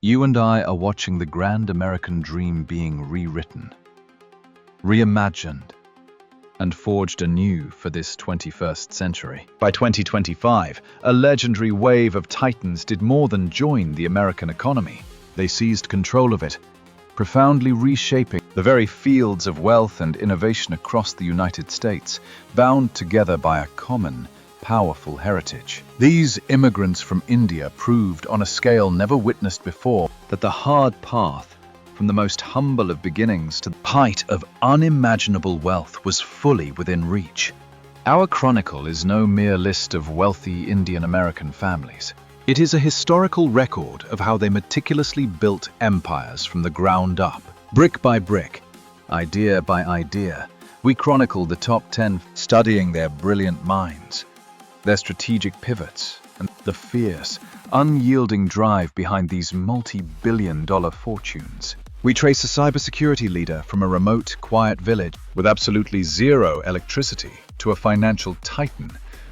You and I are watching the grand American dream being rewritten, reimagined, and forged anew for this 21st century. By 2025, a legendary wave of titans did more than join the American economy. They seized control of it, profoundly reshaping the very fields of wealth and innovation across the United States, bound together by a common, powerful heritage. These immigrants from India proved on a scale never witnessed before that the hard path from the most humble of beginnings to the height of unimaginable wealth was fully within reach. Our chronicle is no mere list of wealthy Indian American families. It is a historical record of how they meticulously built empires from the ground up. Brick by brick, idea by idea, we chronicle the top 10, studying their brilliant minds, their strategic pivots, and the fierce, unyielding drive behind these multi-billion-dollar fortunes. We trace a cybersecurity leader from a remote, quiet village with absolutely zero electricity to a financial titan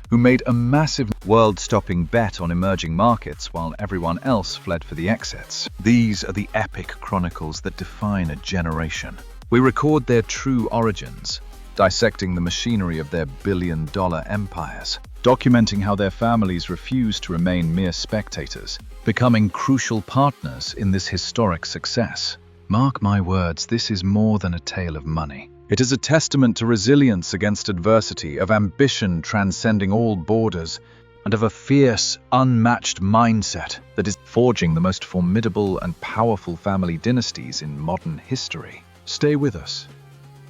who made a massive world-stopping bet on emerging markets while everyone else fled for the exits. These are the epic chronicles that define a generation. We record their true origins, dissecting the machinery of their billion-dollar empires, documenting how their families refused to remain mere spectators, becoming crucial partners in this historic success. Mark my words, this is more than a tale of money. It is a testament to resilience against adversity, of ambition transcending all borders, and of a fierce, unmatched mindset that is forging the most formidable and powerful family dynasties in modern history. Stay with us,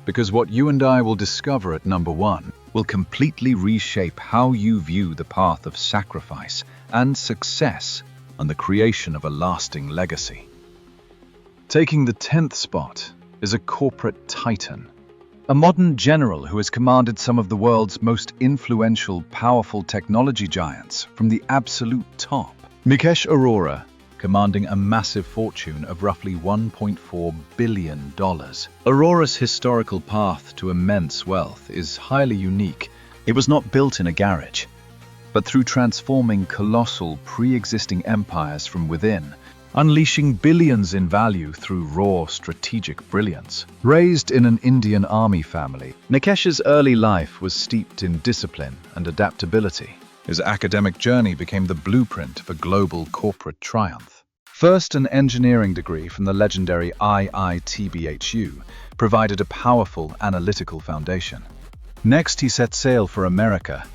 because what you and I will discover at number 1 will completely reshape how you view the path of sacrifice and success and the creation of a lasting legacy. Taking the 10th spot is a corporate titan, a modern general who has commanded some of the world's most influential, powerful technology giants from the absolute top. Mukesh Arora, commanding a massive fortune of roughly $1.4 billion. Arora's historical path to immense wealth is highly unique. It was not built in a garage, but through transforming colossal, pre-existing empires from within, unleashing billions in value through raw strategic brilliance. Raised in an Indian army family, Mukesh's early life was steeped in discipline and adaptability. His academic journey became the blueprint for global corporate triumph. First, an engineering degree from the legendary IITBHU provided a powerful analytical foundation. Next, he set sail for America,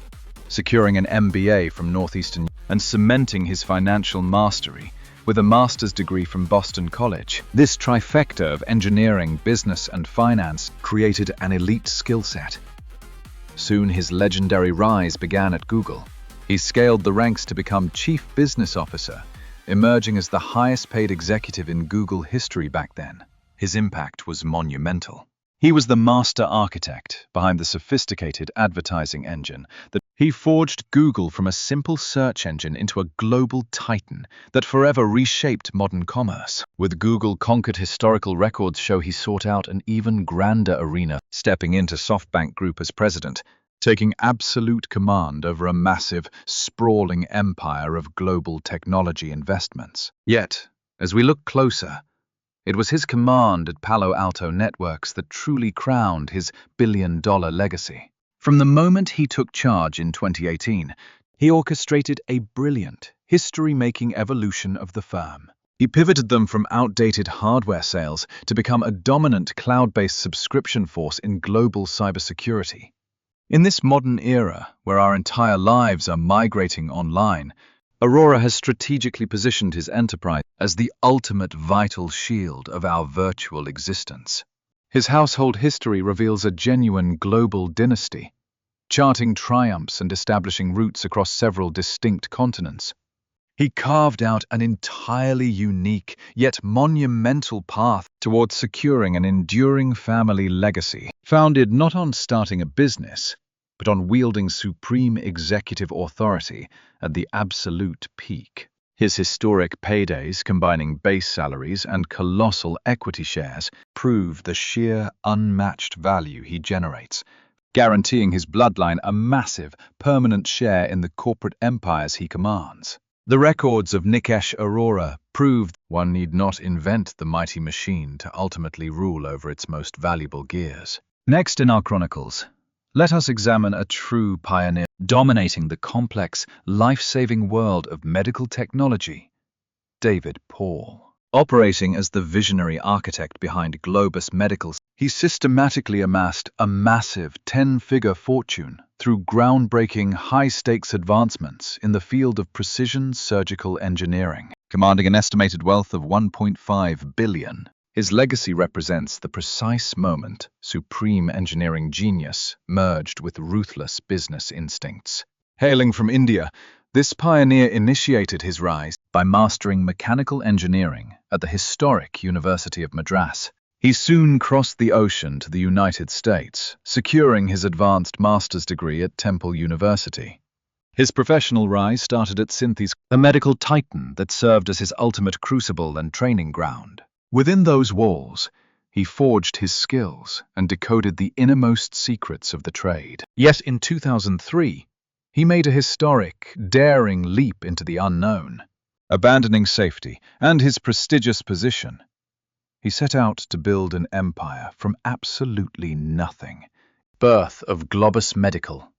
securing an MBA from Northeastern and cementing his financial mastery with a master's degree from Boston College. This trifecta of engineering, business, and finance created an elite skill set. Soon, his legendary rise began at Google. He scaled the ranks to become Chief Business Officer, emerging as the highest-paid executive in Google history back then. His impact was monumental. He was the master architect behind the sophisticated advertising engine that he forged Google from a simple search engine into a global titan that forever reshaped modern commerce. With Google conquered historical records show he sought out an even grander arena, stepping into SoftBank Group as president, taking absolute command over a massive, sprawling empire of global technology investments. Yet, as we look closer, it was his command at Palo Alto Networks that truly crowned his billion-dollar legacy. From the moment he took charge in 2018, he orchestrated a brilliant, history-making evolution of the firm. He pivoted them from outdated hardware sales to become a dominant cloud-based subscription force in global cybersecurity. In this modern era, where our entire lives are migrating online, Arora has strategically positioned his enterprise as the ultimate vital shield of our virtual existence. His household history reveals a genuine global dynasty, charting triumphs and establishing roots across several distinct continents. He carved out an entirely unique, yet monumental path towards securing an enduring family legacy, founded not on starting a business, but on wielding supreme executive authority at the absolute peak. His historic paydays, combining base salaries and colossal equity shares, prove the sheer unmatched value he generates, guaranteeing his bloodline a massive, permanent share in the corporate empires he commands. The records of Nikesh Arora proved one need not invent the mighty machine to ultimately rule over its most valuable gears. Next in our chronicles, let us examine a true pioneer dominating the complex, life-saving world of medical technology, David Paul. Operating as the visionary architect behind Globus Medicals, he systematically amassed a massive 10-figure fortune through groundbreaking, high-stakes advancements in the field of precision surgical engineering, commanding an estimated wealth of $1.5 billion. His legacy represents the precise moment supreme engineering genius merged with ruthless business instincts. Hailing from India, this pioneer initiated his rise by mastering mechanical engineering at the historic University of Madras. He soon crossed the ocean to the United States, securing his advanced master's degree at Temple University. His professional rise started at Synthes, a medical titan that served as his ultimate crucible and training ground. Within those walls, he forged his skills and decoded the innermost secrets of the trade. Yet in 2003, he made a historic, daring leap into the unknown. Abandoning safety and his prestigious position, he set out to build an empire from absolutely nothing. Birth of Globus Medical,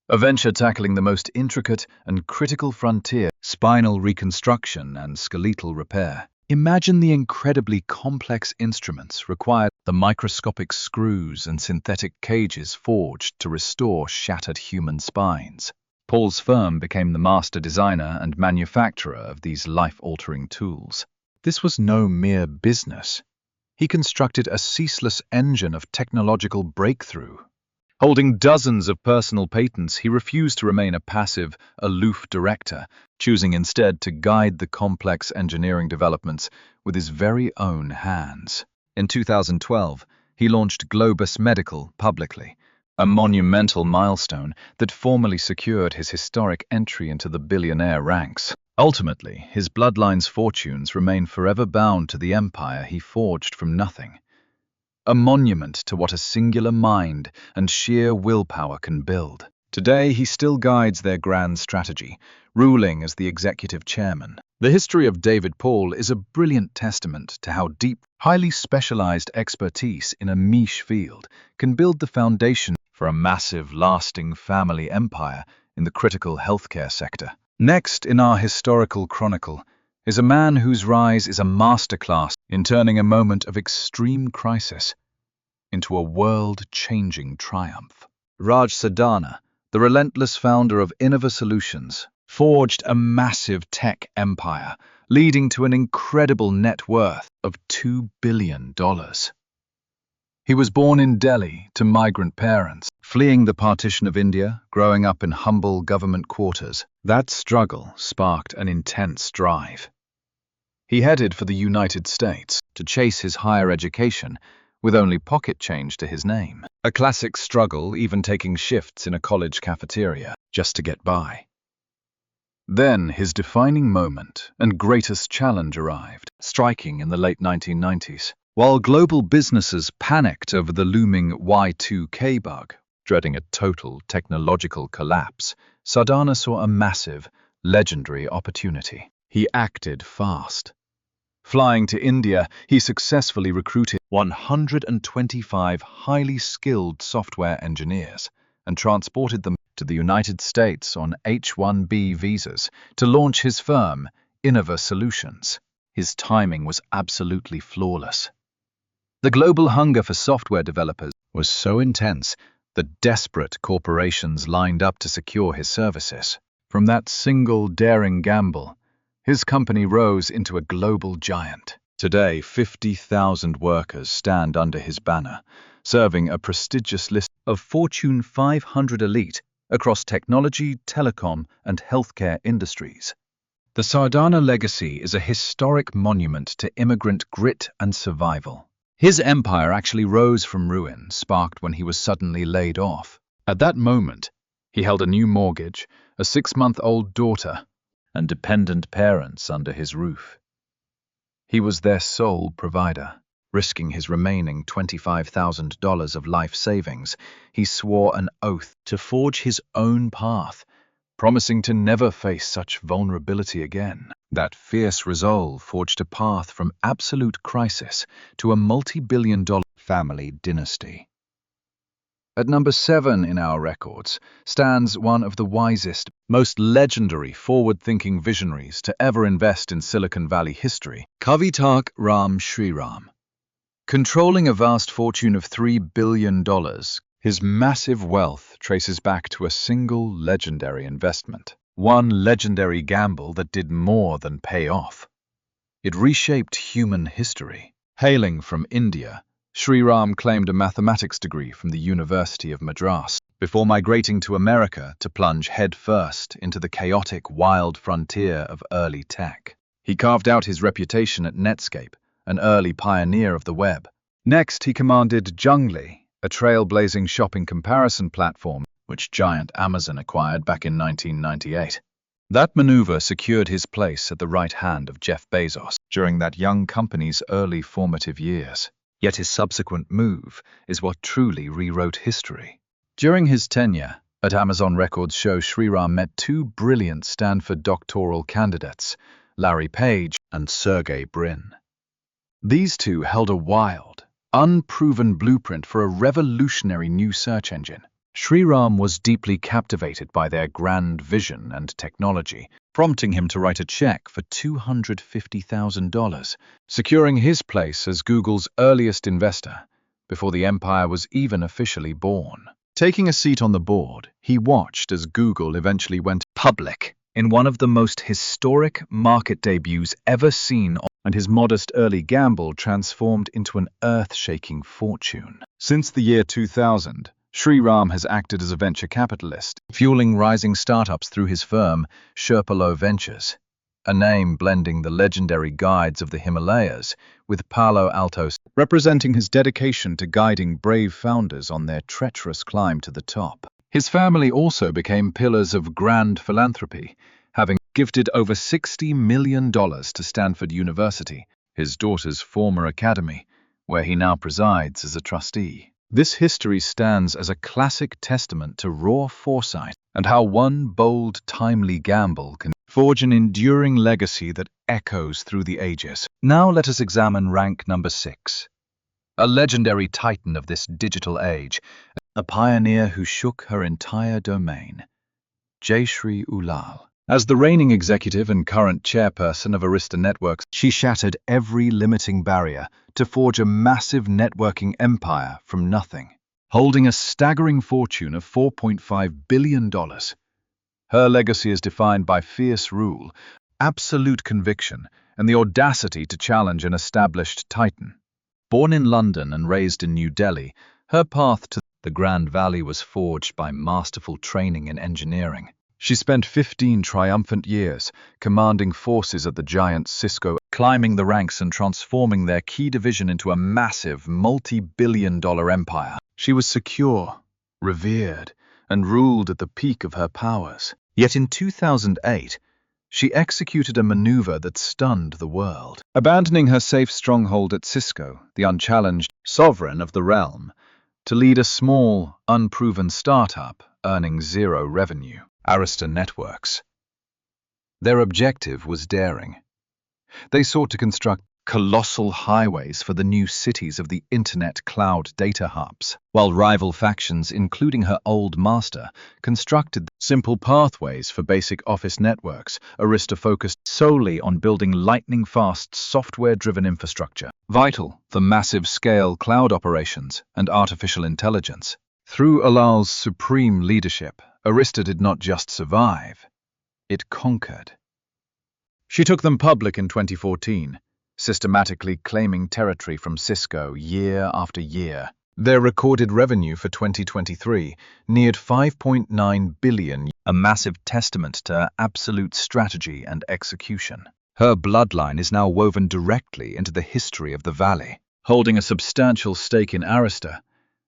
a venture tackling the most intricate and critical frontier, spinal reconstruction and skeletal repair. Imagine the incredibly complex instruments required, the microscopic screws and synthetic cages forged to restore shattered human spines. Paul's firm became the master designer and manufacturer of these life-altering tools. This was no mere business. He constructed a ceaseless engine of technological breakthrough. Holding dozens of personal patents, he refused to remain a passive, aloof director, choosing instead to guide the complex engineering developments with his very own hands. In 2012, he launched Globus Medical publicly, a monumental milestone that formally secured his historic entry into the billionaire ranks. Ultimately, his bloodline's fortunes remain forever bound to the empire he forged from nothing. A monument to what a singular mind and sheer willpower can build. Today, he still guides their grand strategy, ruling as the executive chairman. The history of David Paul is a brilliant testament to how deep, highly specialized expertise in a niche field can build the foundation for a massive, lasting family empire in the critical healthcare sector. Next in our historical chronicle is a man whose rise is a masterclass in turning a moment of extreme crisis into a world-changing triumph. Raj Sadhana, the relentless founder of Innova Solutions, forged a massive tech empire, leading to an incredible net worth of $2 billion. He was born in Delhi to migrant parents, fleeing the partition of India, growing up in humble government quarters. That struggle sparked an intense drive. He headed for the United States to chase his higher education with only pocket change to his name. A classic struggle, even taking shifts in a college cafeteria just to get by. Then his defining moment and greatest challenge arrived, striking in the late 1990s. While global businesses panicked over the looming Y2K bug, dreading a total technological collapse, Sadhana saw a massive, legendary opportunity. He acted fast. Flying to India, he successfully recruited 125 highly skilled software engineers and transported them to the United States on H-1B visas to launch his firm, Innova Solutions. His timing was absolutely flawless. The global hunger for software developers was so intense that desperate corporations lined up to secure his services. From that single daring gamble, his company rose into a global giant. Today, 50,000 workers stand under his banner, serving a prestigious list of Fortune 500 elite across technology, telecom, and healthcare industries. The Sadhana legacy is a historic monument to immigrant grit and survival. His empire actually rose from ruin, sparked when he was suddenly laid off. At that moment, he held a new mortgage, a 6-month-old daughter, and dependent parents under his roof. He was their sole provider. Risking his remaining $25,000 of life savings, he swore an oath to forge his own path, promising to never face such vulnerability again. That fierce resolve forged a path from absolute crisis to a multi-billion-dollar family dynasty. At number 7 in our records stands one of the wisest, most legendary forward-thinking visionaries to ever invest in Silicon Valley history, Kavitak Ram Shriram. Controlling a vast fortune of $3 billion, his massive wealth traces back to a single legendary investment. One legendary gamble that did more than pay off. It reshaped human history. Hailing from India, Shriram claimed a mathematics degree from the University of Madras before migrating to America to plunge headfirst into the chaotic, wild frontier of early tech. He carved out his reputation at Netscape, an early pioneer of the web. Next, he commanded Junglee, a trailblazing shopping comparison platform which giant Amazon acquired back in 1998. That maneuver secured his place at the right hand of Jeff Bezos during that young company's early formative years. Yet his subsequent move is what truly rewrote history. During his tenure at Amazon, records show Shriram met two brilliant Stanford doctoral candidates, Larry Page and Sergey Brin. These two held a wild, unproven blueprint for a revolutionary new search engine. Shriram was deeply captivated by their grand vision and technology, prompting him to write a check for $250,000, securing his place as Google's earliest investor before the empire was even officially born. Taking a seat on the board, he watched as Google eventually went public in one of the most historic market debuts ever seen, and his modest early gamble transformed into an earth-shaking fortune. Since the year 2000, Shriram has acted as a venture capitalist, fueling rising startups through his firm, Sherpalo Ventures, a name blending the legendary guides of the Himalayas with Palo Alto's, representing his dedication to guiding brave founders on their treacherous climb to the top. His family also became pillars of grand philanthropy, having gifted over $60 million to Stanford University, his daughter's former academy, where he now presides as a trustee. This history stands as a classic testament to raw foresight and how one bold, timely gamble can forge an enduring legacy that echoes through the ages. Now let us examine rank number 6. A legendary titan of this digital age, a pioneer who shook her entire domain, Jayshree Ullal. As the reigning executive and current chairperson of Arista Networks, she shattered every limiting barrier to forge a massive networking empire from nothing, holding a staggering fortune of $4.5 billion. Her legacy is defined by fierce rule, absolute conviction, and the audacity to challenge an established titan. Born in London and raised in New Delhi, her path to the Grand Valley was forged by masterful training in engineering. She spent 15 triumphant years commanding forces at the giant Cisco, climbing the ranks and transforming their key division into a massive multi-billion-dollar empire. She was secure, revered, and ruled at the peak of her powers. Yet in 2008, she executed a maneuver that stunned the world. Abandoning her safe stronghold at Cisco, the unchallenged sovereign of the realm, to lead a small, unproven startup earning zero revenue. Arista Networks. Their objective was daring. They sought to construct colossal highways for the new cities of the Internet cloud data hubs, while rival factions, including her old master, constructed simple pathways for basic office networks. Arista focused solely on building lightning-fast software-driven infrastructure, vital for massive-scale cloud operations and artificial intelligence. Through Ullal's supreme leadership, Arista did not just survive, it conquered. She took them public in 2014, systematically claiming territory from Cisco year after year. Their recorded revenue for 2023 neared $5.9 billion, a massive testament to her absolute strategy and execution. Her bloodline is now woven directly into the history of the Valley. Holding a substantial stake in Arista,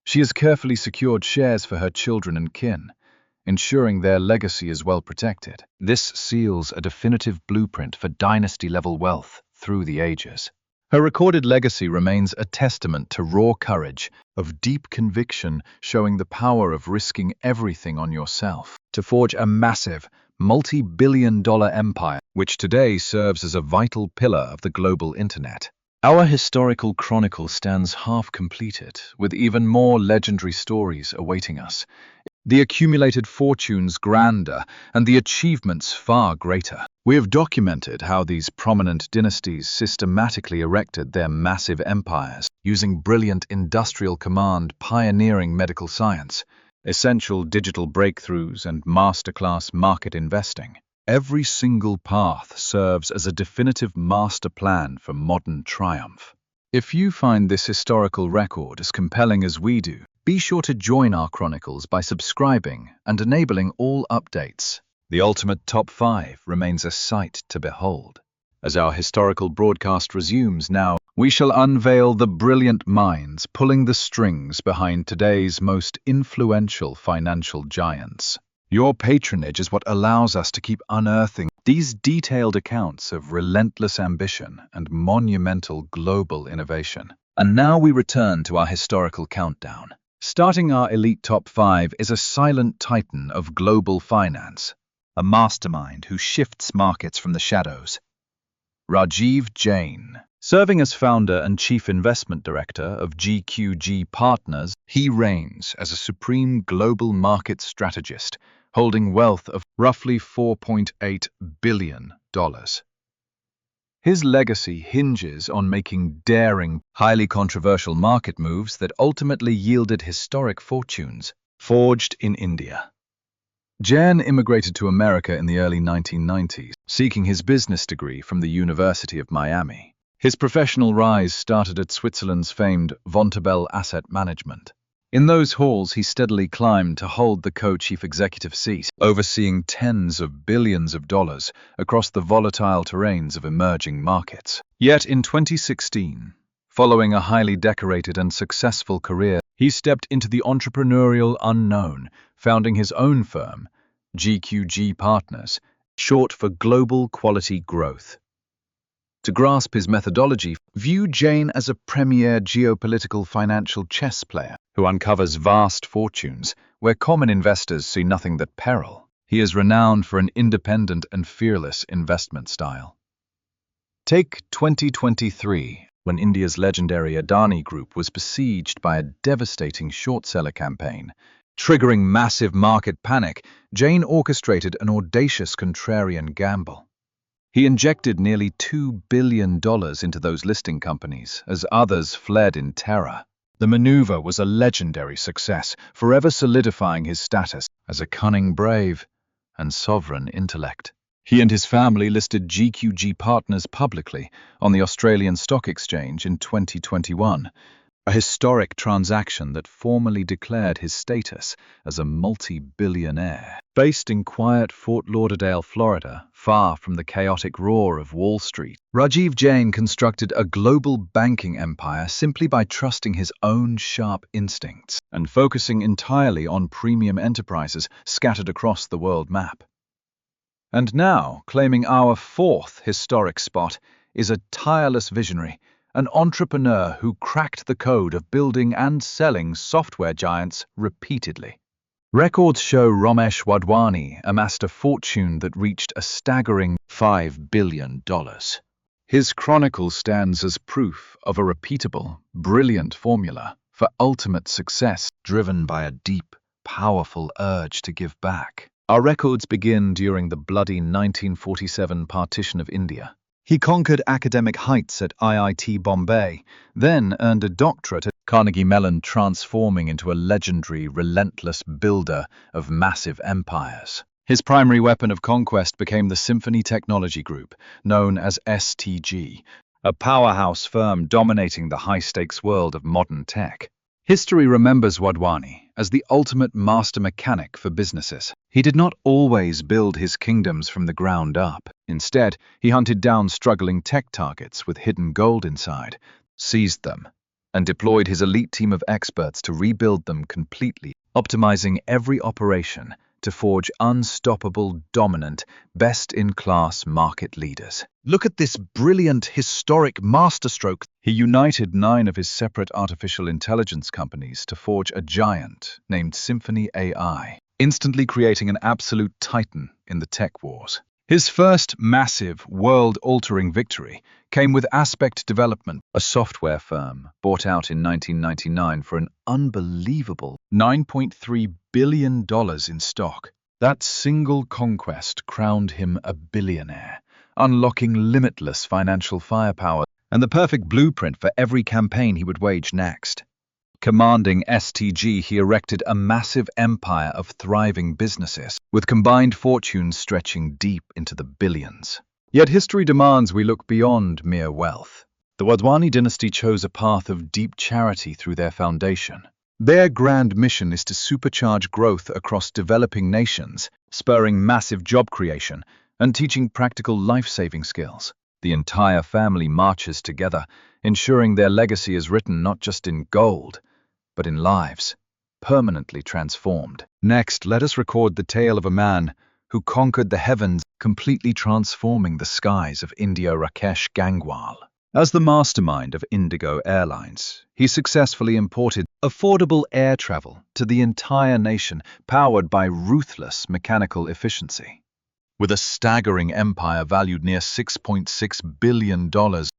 she has carefully secured shares for her children and kin, ensuring their legacy is well protected. This seals a definitive blueprint for dynasty-level wealth through the ages. Her recorded legacy remains a testament to raw courage, of deep conviction, showing the power of risking everything on yourself to forge a massive, multi-billion-dollar empire, which today serves as a vital pillar of the global internet. Our historical chronicle stands half completed, with even more legendary stories awaiting us. The accumulated fortunes grander, and the achievements far greater. We have documented how these prominent dynasties systematically erected their massive empires, using brilliant industrial command, pioneering medical science, essential digital breakthroughs, and masterclass market investing. Every single path serves as a definitive master plan for modern triumph. If you find this historical record as compelling as we do, be sure to join our chronicles by subscribing and enabling all updates. The ultimate top 5 remains a sight to behold. As our historical broadcast resumes now, we shall unveil the brilliant minds pulling the strings behind today's most influential financial giants. Your patronage is what allows us to keep unearthing these detailed accounts of relentless ambition and monumental global innovation. And now we return to our historical countdown. Starting our elite top 5 is a silent titan of global finance, a mastermind who shifts markets from the shadows. Rajiv Jain. Serving as founder and chief investment director of GQG Partners, he reigns as a supreme global market strategist, holding wealth of roughly $4.8 billion. His legacy hinges on making daring, highly controversial market moves that ultimately yielded historic fortunes, forged in India. Jain immigrated to America in the early 1990s, seeking his business degree from the University of Miami. His professional rise started at Switzerland's famed Vanderbilts Asset Management. In those halls, he steadily climbed to hold the co-chief executive seat, overseeing tens of billions of dollars across the volatile terrains of emerging markets. Yet in 2016, following a highly decorated and successful career, he stepped into the entrepreneurial unknown, founding his own firm, GQG Partners, short for Global Quality Growth. To grasp his methodology, view Jain as a premier geopolitical financial chess player who uncovers vast fortunes where common investors see nothing but peril. He is renowned for an independent and fearless investment style. Take 2023, when India's legendary Adani Group was besieged by a devastating short-seller campaign. Triggering massive market panic, Jain orchestrated an audacious contrarian gamble. He injected nearly $2 billion into those listing companies as others fled in terror. The maneuver was a legendary success, forever solidifying his status as a cunning brave and sovereign intellect. He and his family listed GQG Partners publicly on the Australian Stock Exchange in 2021, a historic transaction that formally declared his status as a multi-billionaire. Based in quiet Fort Lauderdale, Florida, far from the chaotic roar of Wall Street, Rajiv Jain constructed a global banking empire simply by trusting his own sharp instincts and focusing entirely on premium enterprises scattered across the world map. And now, claiming our 4th historic spot, is a tireless visionary, an entrepreneur who cracked the code of building and selling software giants repeatedly. Records show Ramesh Wadhwani amassed a fortune that reached a staggering $5 billion. His chronicle stands as proof of a repeatable, brilliant formula for ultimate success driven by a deep, powerful urge to give back. Our records begin during the bloody 1947 partition of India. He conquered academic heights at IIT Bombay, then earned a doctorate at Carnegie Mellon, transforming into a legendary, relentless builder of massive empires. His primary weapon of conquest became the Symphony Technology Group, known as STG, a powerhouse firm dominating the high-stakes world of modern tech. History remembers Wadhwani as the ultimate master mechanic for businesses. He did not always build his kingdoms from the ground up. Instead, he hunted down struggling tech targets with hidden gold inside, seized them, and deployed his elite team of experts to rebuild them completely, optimizing every operation to forge unstoppable, dominant, best-in-class market leaders. Look at this brilliant, historic masterstroke. He united 9 of his separate artificial intelligence companies to forge a giant named Symphony AI, instantly creating an absolute titan in the tech wars. His first massive, world-altering victory came with Aspect Development, a software firm bought out in 1999 for an unbelievable $9.3 billion in stock. That single conquest crowned him a billionaire, unlocking limitless financial firepower and the perfect blueprint for every campaign he would wage next. Commanding STG, he erected a massive empire of thriving businesses, with combined fortunes stretching deep into the billions. Yet history demands we look beyond mere wealth. The Wadhwani dynasty chose a path of deep charity through their foundation. Their grand mission is to supercharge growth across developing nations, spurring massive job creation and teaching practical life-saving skills. The entire family marches together, ensuring their legacy is written not just in gold, but in lives, permanently transformed. Next, let us record the tale of a man who conquered the heavens, completely transforming the skies of India. Rakesh Gangwal. As the mastermind of Indigo Airlines, he successfully imported affordable air travel to the entire nation, powered by ruthless mechanical efficiency. With a staggering empire valued near $6.6 billion,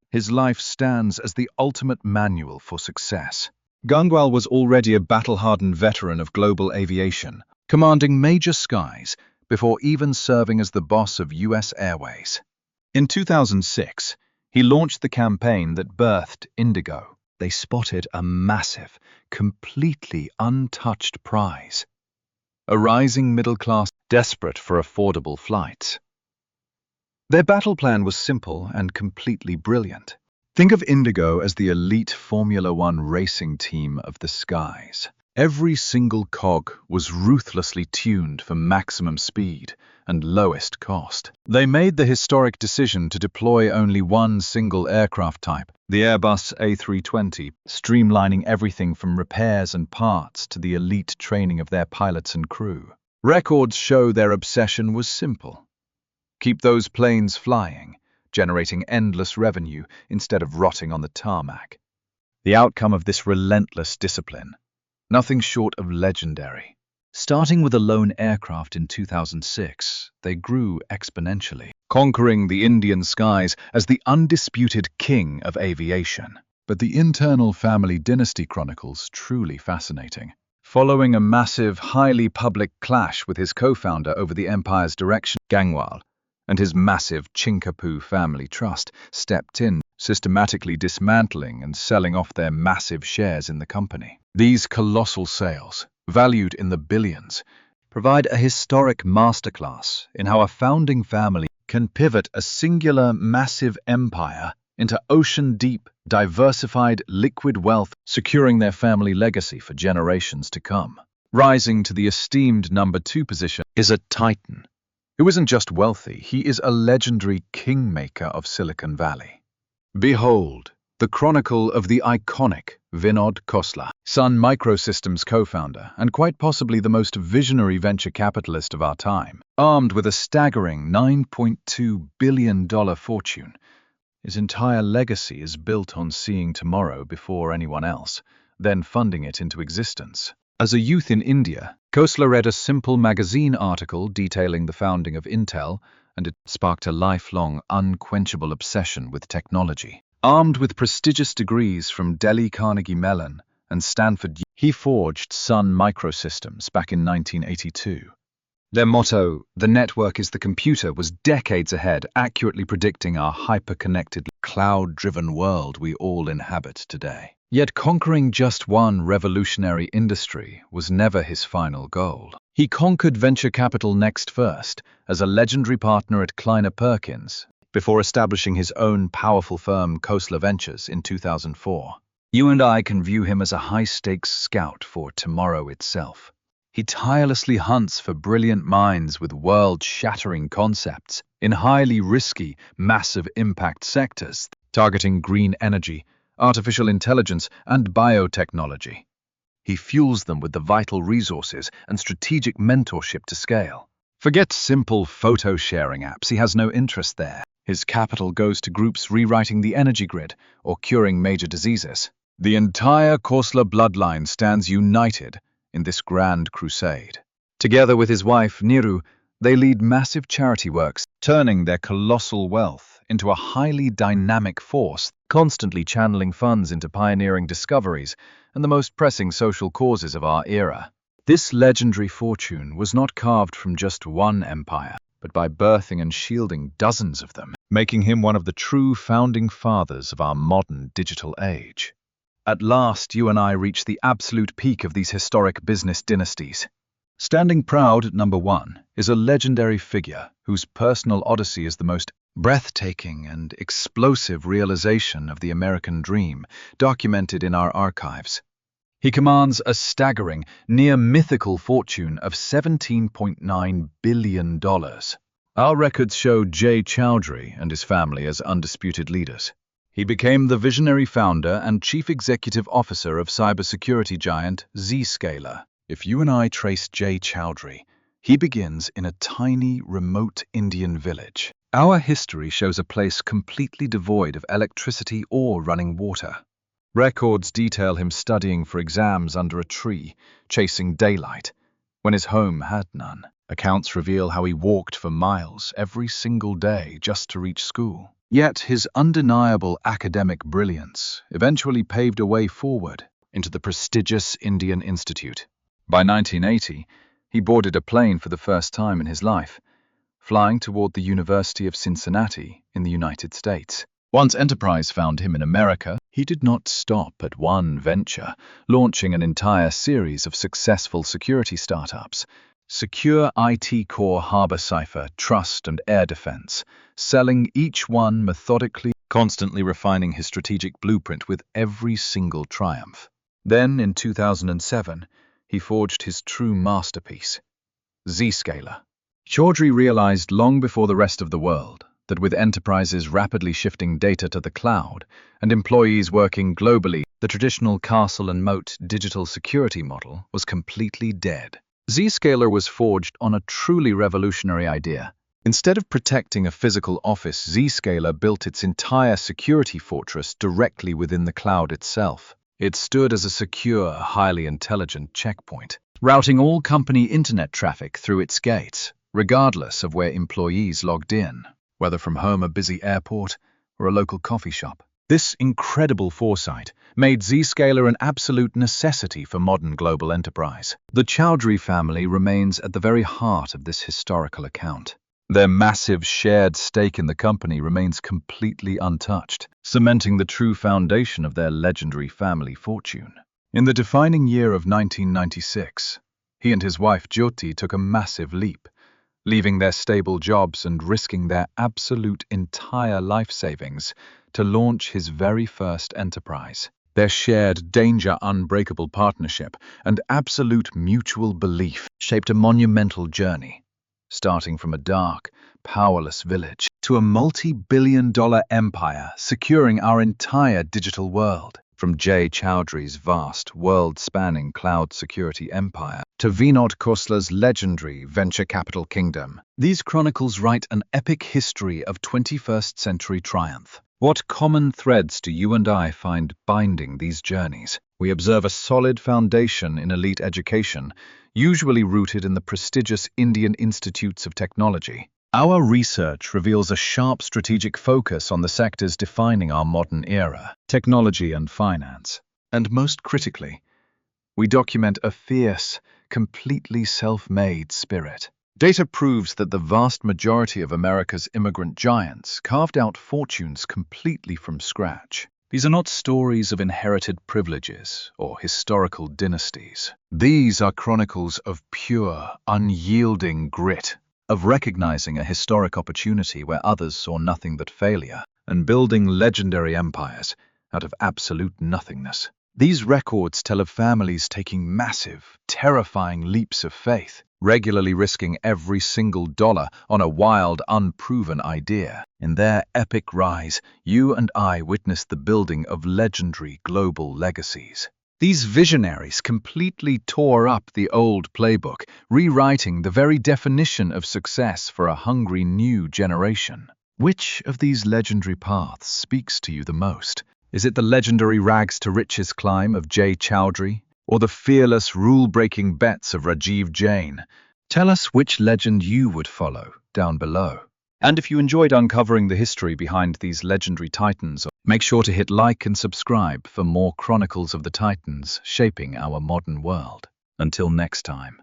his life stands as the ultimate manual for success. Gangwal was already a battle-hardened veteran of global aviation, commanding major skies before even serving as the boss of U.S. Airways. In 2006, he launched the campaign that birthed Indigo. They spotted a massive, completely untouched prize: a rising middle class desperate for affordable flights. Their battle plan was simple and completely brilliant. Think of Indigo as the elite Formula One racing team of the skies. Every single cog was ruthlessly tuned for maximum speed and lowest cost. They made the historic decision to deploy only one single aircraft type, the Airbus A320, streamlining everything from repairs and parts to the elite training of their pilots and crew. Records show their obsession was simple: keep those planes flying, generating endless revenue instead of rotting on the tarmac. The outcome of this relentless discipline: nothing short of legendary. Starting with a lone aircraft in 2006, they grew exponentially, conquering the Indian skies as the undisputed king of aviation. But the internal family dynasty chronicles truly fascinating. Following a massive, highly public clash with his co-founder over the empire's direction, Gangwal and his massive Chinkapu family trust stepped in, systematically dismantling and selling off their massive shares in the company. These colossal sales, valued in the billions, provide a historic masterclass in how a founding family can pivot a singular massive empire into ocean-deep, diversified liquid wealth, securing their family legacy for generations to come. Rising to the esteemed number 2 position is a titan who isn't just wealthy, he is a legendary kingmaker of Silicon Valley. Behold, the chronicle of the iconic Vinod Khosla, Sun Microsystems co-founder and quite possibly the most visionary venture capitalist of our time. Armed with a staggering $9.2 billion fortune, his entire legacy is built on seeing tomorrow before anyone else, then funding it into existence. As a youth in India, Khosla read a simple magazine article detailing the founding of Intel, and it sparked a lifelong, unquenchable obsession with technology. Armed with prestigious degrees from Delhi Carnegie Mellon and Stanford, he forged Sun Microsystems back in 1982. Their motto, "The network is the computer," was decades ahead, accurately predicting our hyper-connected, cloud-driven world we all inhabit today. Yet conquering just one revolutionary industry was never his final goal. He conquered venture capital next first, as a legendary partner at Kleiner Perkins, before establishing his own powerful firm Khosla Ventures in 2004. You and I can view him as a high-stakes scout for tomorrow itself. He tirelessly hunts for brilliant minds with world-shattering concepts in highly risky, massive impact sectors, targeting green energy, artificial intelligence, and biotechnology. He fuels them with the vital resources and strategic mentorship to scale. Forget simple photo-sharing apps, he has no interest there. His capital goes to groups rewriting the energy grid or curing major diseases. The entire Khosla bloodline stands united in this grand crusade. Together with his wife, Niru, they lead massive charity works, turning their colossal wealth into a highly dynamic force, constantly channeling funds into pioneering discoveries and the most pressing social causes of our era. This legendary fortune was not carved from just one empire, but by birthing and shielding dozens of them, making him one of the true founding fathers of our modern digital age. At last, you and I reach the absolute peak of these historic business dynasties. Standing proud at number one is a legendary figure whose personal odyssey is the most breathtaking and explosive realization of the American dream documented in our archives. He commands a staggering, near-mythical fortune of $17.9 billion. Our records show Jay Chaudhry and his family as undisputed leaders. He became the visionary founder and chief executive officer of cybersecurity giant Zscaler. If you and I trace Jay Chaudhry, he begins in a tiny, remote Indian village. Our history shows a place completely devoid of electricity or running water. Records detail him studying for exams under a tree, chasing daylight, when his home had none. Accounts reveal how he walked for miles every single day just to reach school. Yet his undeniable academic brilliance eventually paved a way forward into the prestigious Indian Institute. By 1980, he boarded a plane for the first time in his life, flying toward the University of Cincinnati in the United States. Once enterprise found him in America, he did not stop at one venture, launching an entire series of successful security startups. Secure IT Core, Harbor Cipher, Trust, and Air Defense, selling each one methodically, constantly refining his strategic blueprint with every single triumph. Then, in 2007, he forged his true masterpiece, Zscaler. Chaudhry realized long before the rest of the world that with enterprises rapidly shifting data to the cloud and employees working globally, the traditional castle and moat digital security model was completely dead. Zscaler was forged on a truly revolutionary idea. Instead of protecting a physical office, Zscaler built its entire security fortress directly within the cloud itself. It stood as a secure, highly intelligent checkpoint, routing all company internet traffic through its gates, regardless of where employees logged in, whether from home, a busy airport, or a local coffee shop. This incredible foresight made Zscaler an absolute necessity for modern global enterprise. The Chaudhry family remains at the very heart of this historical account. Their massive shared stake in the company remains completely untouched, cementing the true foundation of their legendary family fortune. In the defining year of 1996, he and his wife Jyoti took a massive leap, leaving their stable jobs and risking their absolute entire life savings to launch his very first enterprise. Their shared, danger-unbreakable partnership and absolute mutual belief shaped a monumental journey, starting from a dark, powerless village to a multi-billion-dollar empire securing our entire digital world. From Jay Chaudhry's vast, world-spanning cloud security empire to Vinod Khosla's legendary venture capital kingdom, these chronicles write an epic history of 21st century triumph. What common threads do you and I find binding these journeys? We observe a solid foundation in elite education, usually rooted in the prestigious Indian Institutes of Technology. Our research reveals a sharp strategic focus on the sectors defining our modern era, technology and finance. And most critically, we document a fierce, completely self-made spirit. Data proves that the vast majority of America's immigrant giants carved out fortunes completely from scratch. These are not stories of inherited privileges or historical dynasties. These are chronicles of pure, unyielding grit, of recognizing a historic opportunity where others saw nothing but failure, and building legendary empires out of absolute nothingness. These records tell of families taking massive, terrifying leaps of faith, regularly risking every single dollar on a wild, unproven idea. In their epic rise, you and I witnessed the building of legendary global legacies. These visionaries completely tore up the old playbook, rewriting the very definition of success for a hungry new generation. Which of these legendary paths speaks to you the most? Is it the legendary rags to riches climb of Jay Chowdhury, or the fearless rule-breaking bets of Rajiv Jain? Tell us which legend you would follow down below. And if you enjoyed uncovering the history behind these legendary titans, make sure to hit like and subscribe for more chronicles of the titans shaping our modern world. Until next time.